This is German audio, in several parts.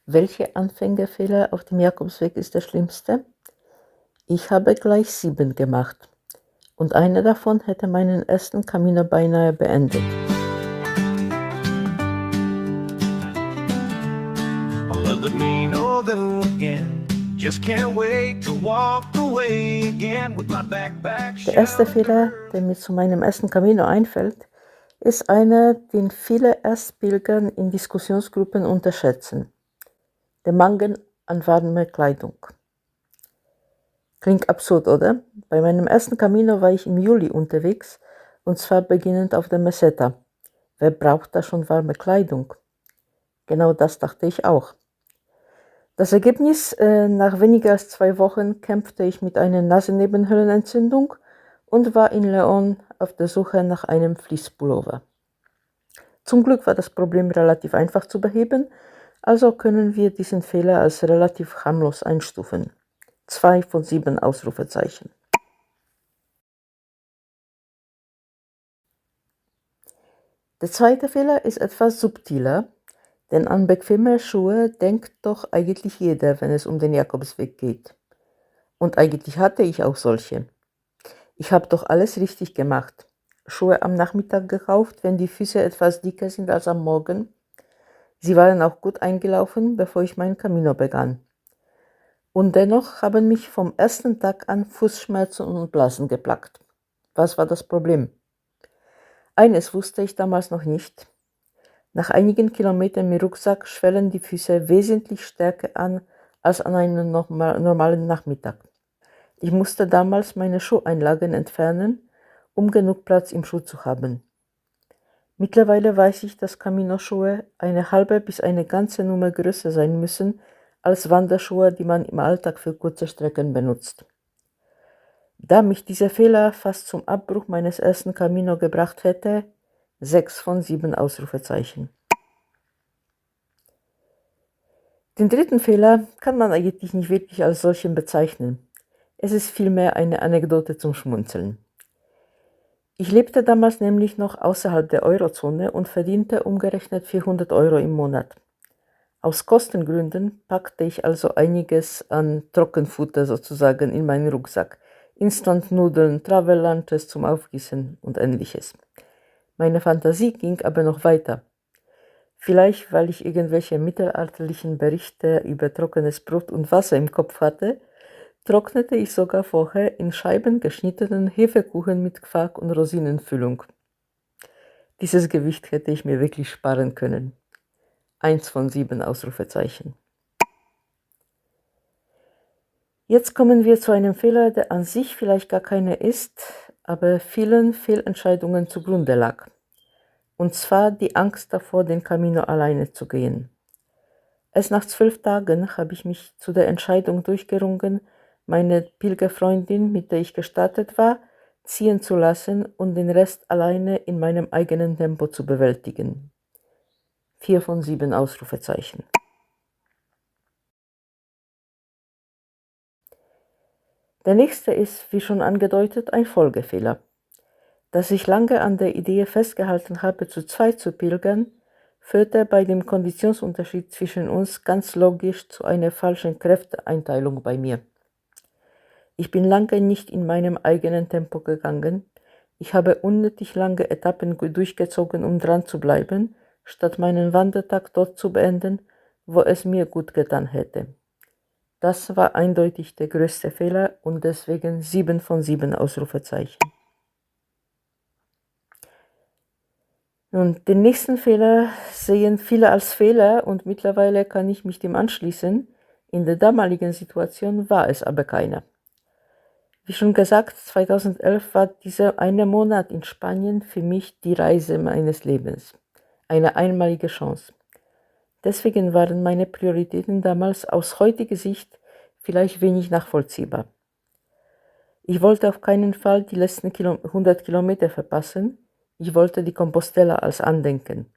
Welcher Anfängerfehler auf dem Jakobsweg ist der schlimmste? Ich habe gleich 7 gemacht und einer davon hätte meinen ersten Camino beinahe beendet. Let me know them again. Just can't wait to walk away again with my backpack. Der erste Fehler, der mir zu meinem ersten Camino einfällt, ist einer, den viele Erstpilger in Diskussionsgruppen unterschätzen: der Mangel an warmer Kleidung. Klingt absurd, oder? Bei meinem ersten Camino war ich im Juli unterwegs, und zwar beginnend auf der Meseta. Wer braucht da schon warme Kleidung? Genau das dachte ich auch. Das Ergebnis: nach weniger als 2 Wochen kämpfte ich mit einer Nasennebenhöhlenentzündung und war in León auf der Suche nach einem Fleece-Pullover. Zum Glück war das Problem relativ einfach zu beheben, also können wir diesen Fehler als relativ harmlos einstufen. 2 von 7 Ausrufezeichen. Der zweite Fehler ist etwas subtiler, denn an bequeme Schuhe denkt doch eigentlich jeder, wenn es um den Jakobsweg geht. Und eigentlich hatte ich auch solche. Ich habe doch alles richtig gemacht. Schuhe am Nachmittag gekauft, wenn die Füße etwas dicker sind als am Morgen. Sie waren auch gut eingelaufen, bevor ich meinen Camino begann. Und dennoch haben mich vom ersten Tag an Fußschmerzen und Blasen geplagt. Was war das Problem? Eines wusste ich damals noch nicht: nach einigen Kilometern mit Rucksack schwellen die Füße wesentlich stärker an als an einem normalen Nachmittag. Ich musste damals meine Schuheinlagen entfernen, um genug Platz im Schuh zu haben. Mittlerweile weiß ich, dass Camino-Schuhe eine halbe bis eine ganze Nummer größer sein müssen als Wanderschuhe, die man im Alltag für kurze Strecken benutzt. Da mich dieser Fehler fast zum Abbruch meines ersten Camino gebracht hätte, 6 von 7 Ausrufezeichen. Den dritten Fehler kann man eigentlich nicht wirklich als solchen bezeichnen. Es ist vielmehr eine Anekdote zum Schmunzeln. Ich lebte damals nämlich noch außerhalb der Eurozone und verdiente umgerechnet 400 Euro im Monat. Aus Kostengründen packte ich also einiges an Trockenfutter sozusagen in meinen Rucksack: Instant-Nudeln, Travel-Lunches zum Aufgießen und ähnliches. Meine Fantasie ging aber noch weiter. Vielleicht, weil ich irgendwelche mittelalterlichen Berichte über trockenes Brot und Wasser im Kopf hatte, trocknete ich sogar vorher in Scheiben geschnittenen Hefekuchen mit Quark und Rosinenfüllung. Dieses Gewicht hätte ich mir wirklich sparen können. 1 von 7 Ausrufezeichen. Jetzt kommen wir zu einem Fehler, der an sich vielleicht gar keiner ist, aber vielen Fehlentscheidungen zugrunde lag. Und zwar die Angst davor, den Camino alleine zu gehen. Erst nach 12 Tagen habe ich mich zu der Entscheidung durchgerungen, meine Pilgerfreundin, mit der ich gestartet war, ziehen zu lassen und den Rest alleine in meinem eigenen Tempo zu bewältigen. 4 von 7 Ausrufezeichen. Der nächste ist, wie schon angedeutet, ein Folgefehler. Dass ich lange an der Idee festgehalten habe, zu zweit zu pilgern, führte bei dem Konditionsunterschied zwischen uns ganz logisch zu einer falschen Kräfteeinteilung bei mir. Ich bin lange nicht in meinem eigenen Tempo gegangen. Ich habe unnötig lange Etappen durchgezogen, um dran zu bleiben, statt meinen Wandertag dort zu beenden, wo es mir gut getan hätte. Das war eindeutig der größte Fehler und deswegen 7 von 7 Ausrufezeichen. Und den nächsten Fehler sehen viele als Fehler und mittlerweile kann ich mich dem anschließen. In der damaligen Situation war es aber keiner. Wie schon gesagt, 2011 war dieser eine Monat in Spanien für mich die Reise meines Lebens. Eine einmalige Chance. Deswegen waren meine Prioritäten damals aus heutiger Sicht vielleicht wenig nachvollziehbar. Ich wollte auf keinen Fall die letzten 100 Kilometer verpassen. Ich wollte die Compostela als Andenken.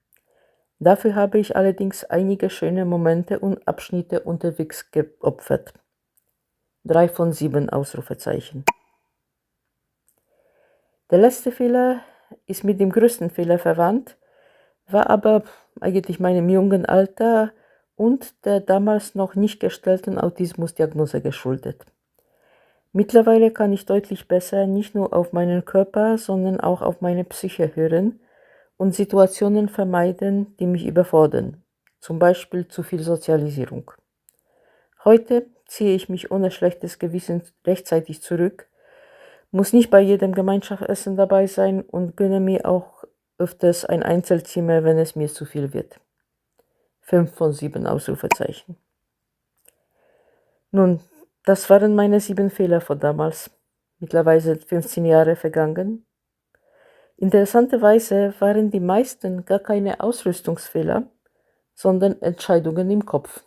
Dafür habe ich allerdings einige schöne Momente und Abschnitte unterwegs geopfert. 3 von 7 Ausrufezeichen. Der letzte Fehler ist mit dem größten Fehler verwandt, war aber eigentlich meinem jungen Alter und der damals noch nicht gestellten Autismusdiagnose geschuldet. Mittlerweile kann ich deutlich besser nicht nur auf meinen Körper, sondern auch auf meine Psyche hören und Situationen vermeiden, die mich überfordern, zum Beispiel zu viel Sozialisierung. Heute ziehe ich mich ohne schlechtes Gewissen rechtzeitig zurück, muss nicht bei jedem Gemeinschaftsessen dabei sein und gönne mir auch öfters ein Einzelzimmer, wenn es mir zu viel wird. 5 von 7 Ausrufezeichen. Nun, das waren meine 7 Fehler von damals. Mittlerweile sind 15 Jahre vergangen. Interessanterweise waren die meisten gar keine Ausrüstungsfehler, sondern Entscheidungen im Kopf.